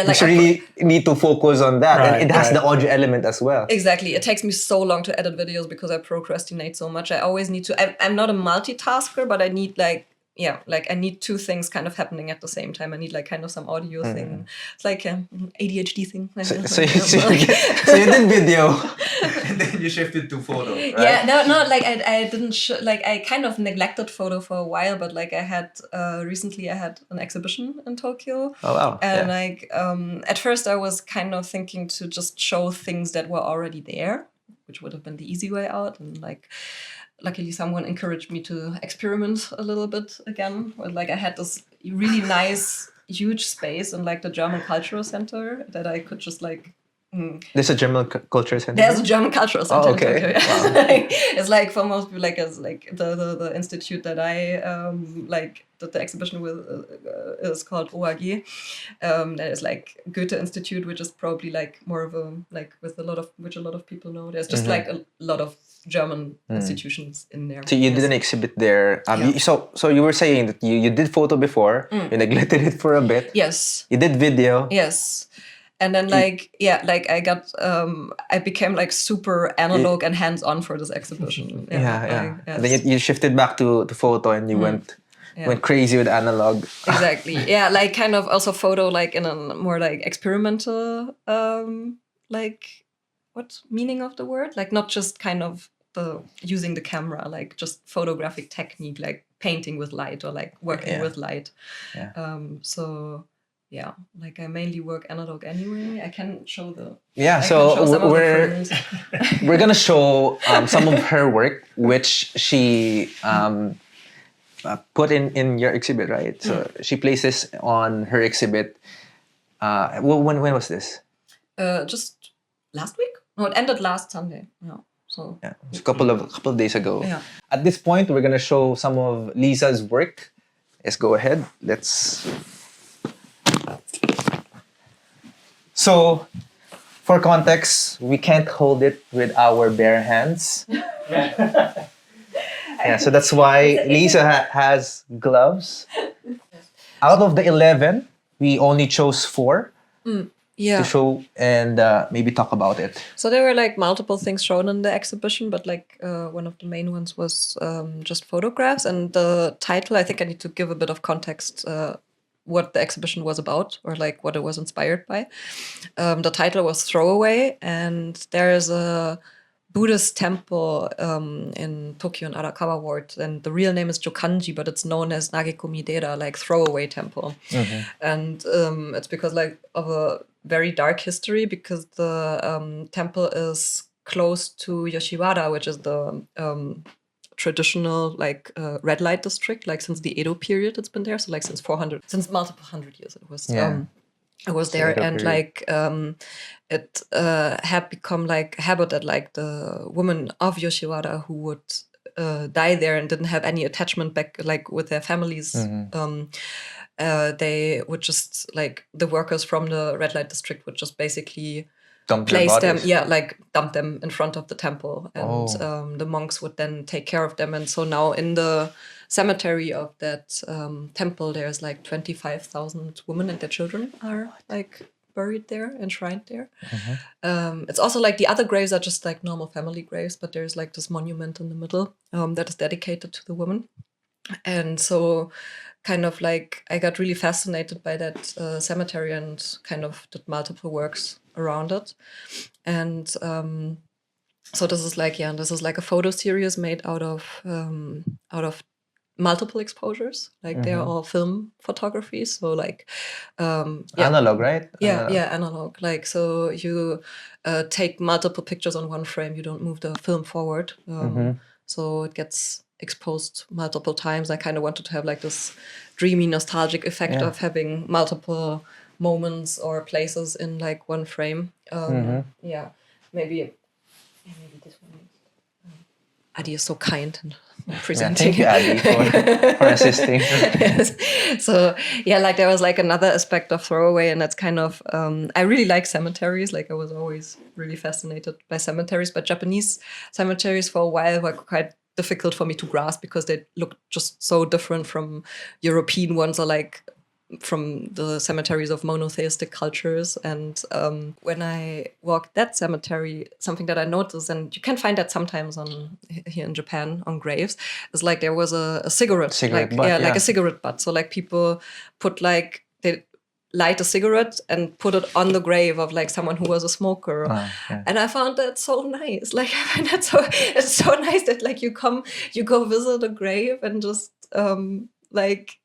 Like you really need to focus on that. Right, and it has the audio element as well. Exactly. It takes me so long to edit videos because I procrastinate so much. I always need to... I'm not a multitasker, but I need like... like I need two things kind of happening at the same time. I need like kind of some audio thing. It's like an ADHD thing. So you did video and then you shifted to photo, right? Yeah, no, like I didn't... I kind of neglected photo for a while, but like I had... recently I had an exhibition in Tokyo. Oh, wow. And like at first I was kind of thinking to just show things that were already there, which would have been the easy way out. And like... luckily, someone encouraged me to experiment a little bit again. Like I had this really nice, huge space in like the German Cultural Center that I could just like. There's a German culture center. There's a German Cultural Center. Oh, okay. In Tokyo. Wow. It's like for most people, like as like the institute that I like that the exhibition with is called OAG. That is like Goethe Institute, which is probably like more of a like with which a lot of people know. There's just like a lot of German institutions in there. So you did an exhibit there. So you were saying that you did photo before. You neglected it for a bit. Yes. You did video. Yes. And then I got I became like super analog and hands-on for this exhibition. Yeah. Yes. And then you shifted back to photo and you went crazy with analog. Exactly. Yeah, like kind of also photo like in a more like experimental like what meaning of the word? Like not just kind of the using the camera, like just photographic technique, like painting with light or like working with light. Yeah. So yeah, like I mainly work analog anyway. I can show the we're gonna show some of her work, which she put in your exhibit, right? So she places on her exhibit. When was this? Just last week? No, it ended last Sunday. Yeah. So yeah, it was a couple of days ago. Yeah. At this point, we're gonna show some of Lisa's work. Let's go ahead. So, for context, we can't hold it with our bare hands. Yeah, so that's why Lisa has gloves. Out of the 11, we only chose 4 to show and maybe talk about it. So there were like multiple things shown in the exhibition, but like one of the main ones was just photographs. And the title, I think I need to give a bit of context what the exhibition was about or like what it was inspired by. The title was Throwaway, and there is a Buddhist temple in Tokyo in Arakawa Ward, and the real name is Jokanji, but it's known as Nagekomi-dera, like throwaway temple. And it's because like of a very dark history, because the temple is close to Yoshiwara, which is the traditional like red light district, like since the Edo period it's been there, so like since multiple hundred years it was there. And like it had become like a habit that like the women of Yoshiwara who would die there and didn't have any attachment back like with their families, they would just like the workers from the red light district would just basically dump them in front of the temple, and the monks would then take care of them. And so now in the cemetery of that temple, there's like 25,000 women and their children are like buried there, enshrined there. It's also like the other graves are just like normal family graves, but there's like this monument in the middle that is dedicated to the women. And so kind of like I got really fascinated by that cemetery and kind of did multiple works around it. And so this is like a photo series made out of multiple exposures. Like they're all film photography. So like analog, right? Analog. Like so you take multiple pictures on one frame. You don't move the film forward. So it gets exposed multiple times. I kind of wanted to have like this dreamy nostalgic effect of having multiple moments or places in like one frame. Maybe this one. Adi is so kind and presenting. Thank you, Adi, for assisting. Yes. So yeah, like there was like another aspect of Throwaway, and that's kind of I really like cemeteries. Like I was always really fascinated by cemeteries, but Japanese cemeteries for a while were quite difficult for me to grasp because they look just so different from European ones or like from the cemeteries of monotheistic cultures. And when I walked that cemetery, something that I noticed, and you can find that sometimes here in Japan on graves, is like there was a cigarette butt, like a cigarette butt. So like people put like they light a cigarette and put it on the grave of like someone who was a smoker. And I found that so nice. Like I find that it's so nice that like you go visit a grave and just like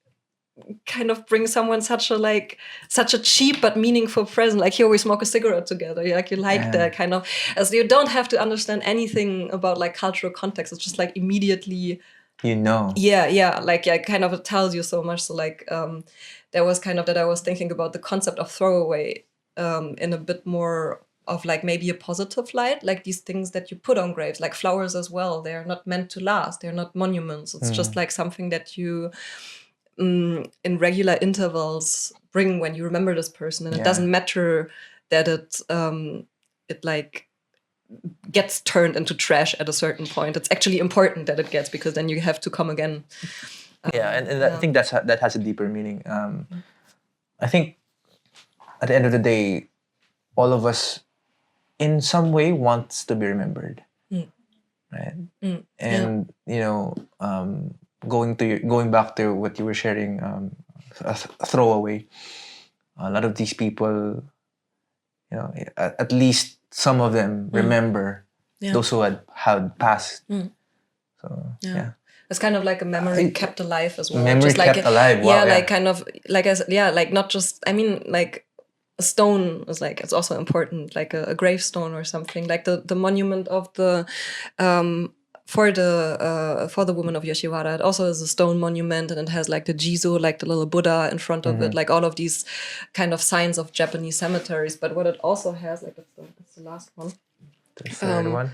kind of bring someone such a cheap but meaningful present. Like here we smoke a cigarette together. Like you like that kind of, as you don't have to understand anything about like cultural context. It's just like immediately kind of it tells you so much. So like there was kind of that I was thinking about the concept of throwaway in a bit more of like maybe a positive light, like these things that you put on graves, like flowers as well. They're not meant to last. They're not monuments. It's just like something that you in regular intervals bring when you remember this person, and it doesn't matter that it like gets turned into trash at a certain point. It's actually important that it gets, because then you have to come again. I think that has a deeper meaning. I think at the end of the day, all of us, in some way, wants to be remembered, right? And going back to what you were sharing, a throwaway. A lot of these people, at least some of them remember those who had passed. So yeah. It's kind of like a memory kept alive as well. Memory just like kept alive. Wow, yeah, like kind of like I said, like not just. I mean, like a stone is like it's also important, like a gravestone or something. Like the monument of the for the woman of Yoshiwara. It also is a stone monument, and it has like the Jizo, like the little Buddha in front of it, like all of these kind of signs of Japanese cemeteries. But what it also has, like it's the last one. The third one.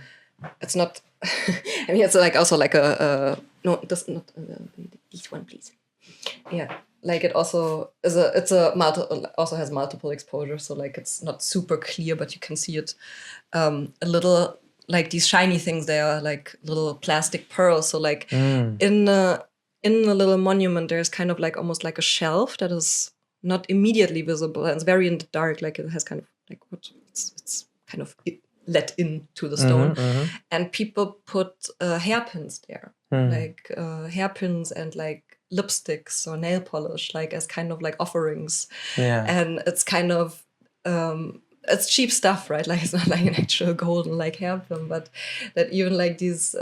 It's not. I mean, it's like also like a no. This not this one, please. Yeah, like it also is also has multiple exposure, so like it's not super clear, but you can see it a little. Like these shiny things, they are like little plastic pearls. So like in the little monument, there's kind of like almost like a shelf that is not immediately visible, and it's very in the dark. Like it has kind of like it's kind of let into the stone, and people put hairpins there, like hairpins and like lipsticks or nail polish, like as kind of like offerings. And it's kind of it's cheap stuff, right? Like it's not like an actual golden like hairpin, but that even like these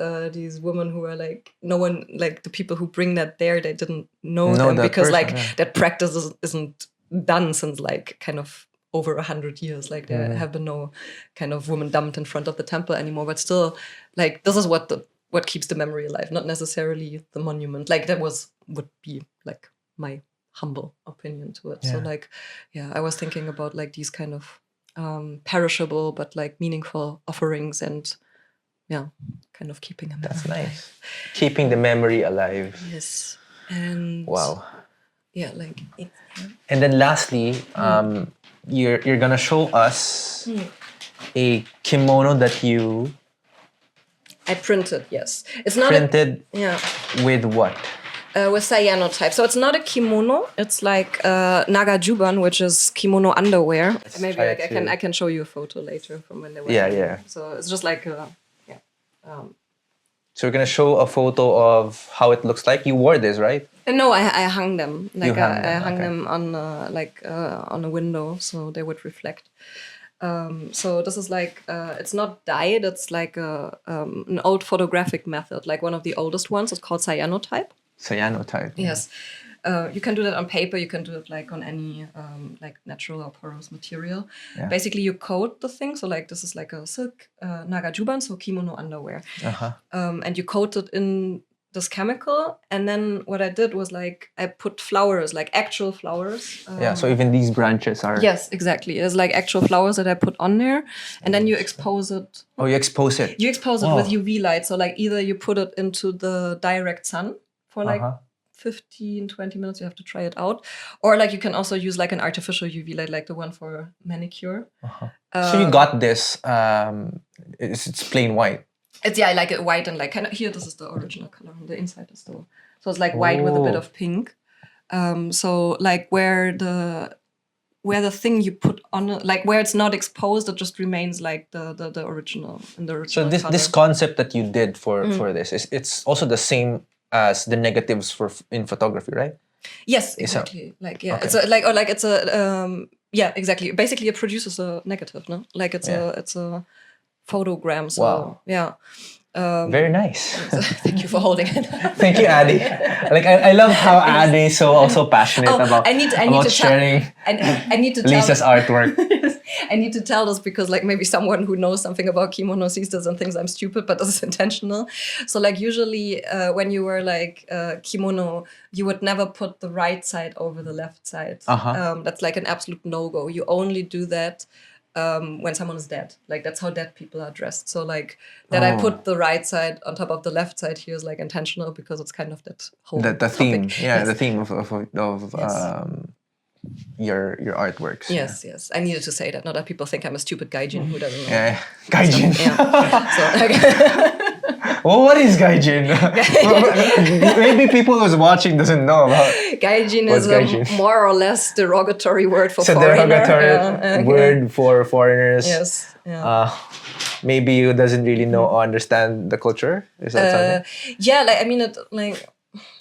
women who are like no one, like the people who bring that there, they didn't know them because that practice isn't done since like kind of over 100 years. Like there have been no kind of woman dumped in front of the temple anymore, but still like this is what keeps the memory alive, not necessarily the monument. Like that would be like my humble opinion to it. So like I was thinking about like these kind of perishable but like meaningful offerings, and kind of keeping a memory. That's nice. Keeping the memory alive. Yes. And wow. Yeah, like and then lastly, you're gonna show us a kimono that you I printed. Yes, it's not printed. With what? With cyanotype. So it's not a kimono. It's like nagajuban, which is kimono underwear. Maybe like I can show you a photo later from when they were. Yeah. So it's just like So we're gonna show a photo of how it looks like. You wore this, right? No, I hung them. Like I hung okay. them on on a window, so they would reflect. So this is like it's not dyed. It's like an old photographic method, like one of the oldest ones. It's called cyanotype. Cyanotype. Yes. You can do that on paper. You can do it like on any like natural or porous material. Yeah. Basically, you coat the thing. So like this is like a silk nagajuban, so kimono underwear. And you coat it in this chemical. And then what I did was like I put flowers, like actual flowers. So even these branches are. Yes, exactly. It's like actual flowers that I put on there, and then you expose it. Oh, you expose it. You expose it with UV light. So like either you put it into the direct sun for like 15, 20 minutes, you have to try it out. Or like you can also use like an artificial UV light, like the one for manicure. So you got this, it's plain white. It's I like it white and like kind of here, this is the original color and the inside is still. So it's like white with a bit of pink. So like where the thing you put on it, like where it's not exposed, it just remains like the original in the original. So this concept that you did for this it's also the same as the negatives in photography, right? Yes, exactly. Exactly. Basically, it produces a negative, no? Like it's a photogram. So very nice. Thank you for holding it. Thank you, Adi. Like I love how Adi is so also passionate about sharing. I need to Lisa's artwork. I need to tell this because like maybe someone who knows something about kimono sees this and thinks I'm stupid, but this is intentional. So like usually when you wear like kimono, you would never put the right side over the left side. That's like an absolute no-go. You only do that when someone is dead. Like that's how dead people are dressed. So like that I put the right side on top of the left side here is like intentional because it's kind of that whole the theme. Yeah, yes. The theme of your artworks. Yes. I needed to say that, not that people think I'm a stupid gaijin who doesn't know. Yeah, gaijin. So, okay. Oh, what is gaijin? Maybe people who's watching doesn't know about. Gaijin What's is gaijin? a more or less derogatory word for It's a foreigner. derogatory Yeah, word for foreigners. Yes. Yeah. Maybe who doesn't really know or understand the culture. Is that something? Yeah, like I mean, it like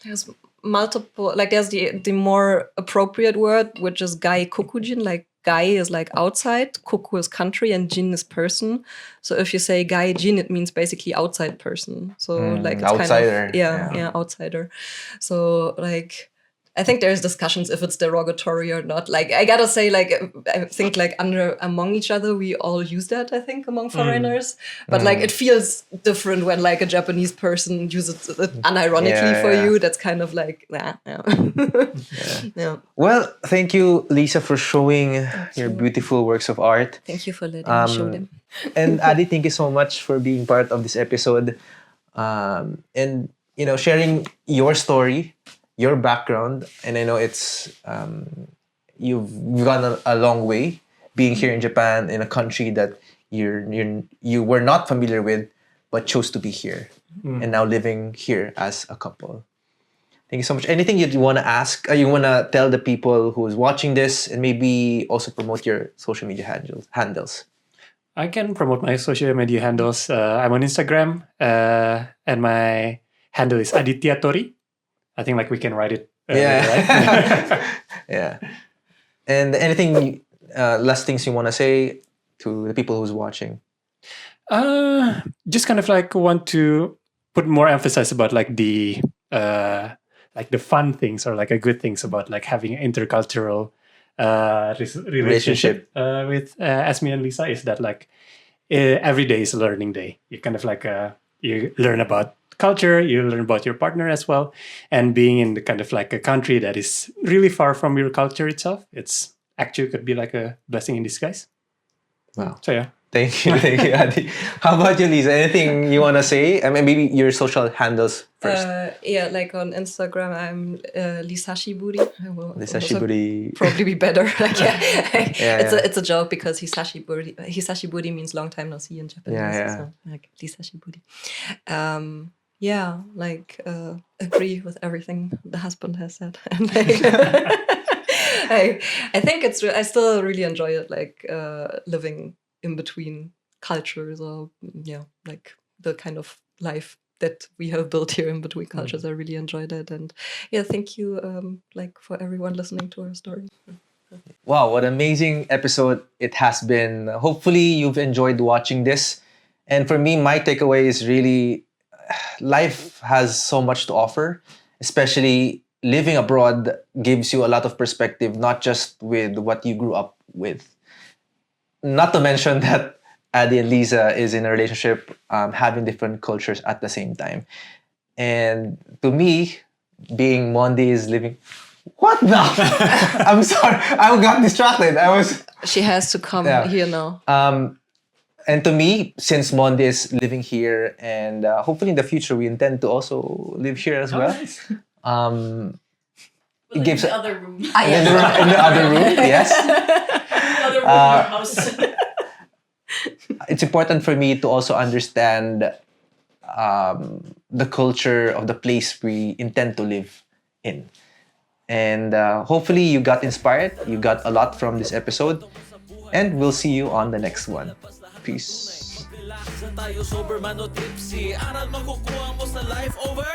there's multiple. Like there's the more appropriate word, which is gai kokujin. Like gai is like outside, koku is country, and jin is person. So if you say gai jin, it means basically outside person. So like it's outsider. kind of yeah, outsider. So like. I think there's discussions if it's derogatory or not. Like I gotta say, like I think like among each other we all use that. I think among foreigners, but like it feels different when like a Japanese person uses it unironically for you. That's kind of like yeah. Yeah. Well, thank you, Lisa, for showing your beautiful works of art. Thank you for letting me show them. And Adi, thank you so much for being part of this episode, and sharing your story, your background. And I know it's you've gone a long way being here in Japan, in a country that you were not familiar with, but chose to be here, and now living here as a couple. Thank you so much. Anything you want to ask? You want to tell the people who's watching this, and maybe also promote your social media handles. I can promote my social media handles. I'm on Instagram, and my handle is Aditya Tori. I think like we can write it. Yeah. Right? Yeah. And anything, last things you want to say to the people who's watching? Just kind of like want to put more emphasis about like the fun things or like a good things about like having an intercultural relationship with Esme and Lisa is that like every day is a learning day. You kind of like you learn about culture, you learn about your partner as well, and being in the kind of like a country that is really far from your culture itself, it's actually could be like a blessing in disguise. Wow. So yeah. Thank you, Adi. How about you, Lisa? Anything you want to say? I mean, maybe your social handles first. Yeah, like on Instagram, I'm Lisa Shiburi. Lisa Shiburi. Probably be better. Like, Yeah. It's a joke because Hisashiburi means long time no see in Japanese. Yeah. So, like Lisa Shiburi. Yeah, like agree with everything the husband has said. And like, I think I still really enjoy it, like living in between cultures, or like the kind of life that we have built here in between cultures. I really enjoyed it, and thank you like for everyone listening to our story. Wow, what an amazing episode it has been. Hopefully you've enjoyed watching this. And for me, my takeaway is really life has so much to offer, especially living abroad gives you a lot of perspective, not just with what you grew up with. Not to mention that Adi and Lisa is in a relationship, having different cultures at the same time. And to me, being Mondi is living... What now? I'm sorry. I got distracted. She has to come here now. And to me, since Mondi is living here, and hopefully in the future we intend to also live here as well. Nice. It gives in the other room. in the other room, yes. The other room in your house. It's important for me to also understand the culture of the place we intend to live in. And hopefully you got inspired. You got a lot from this episode. And we'll see you on the next one. Peace. Tayo sober man o tipsy, aral makukuha mo sa life over.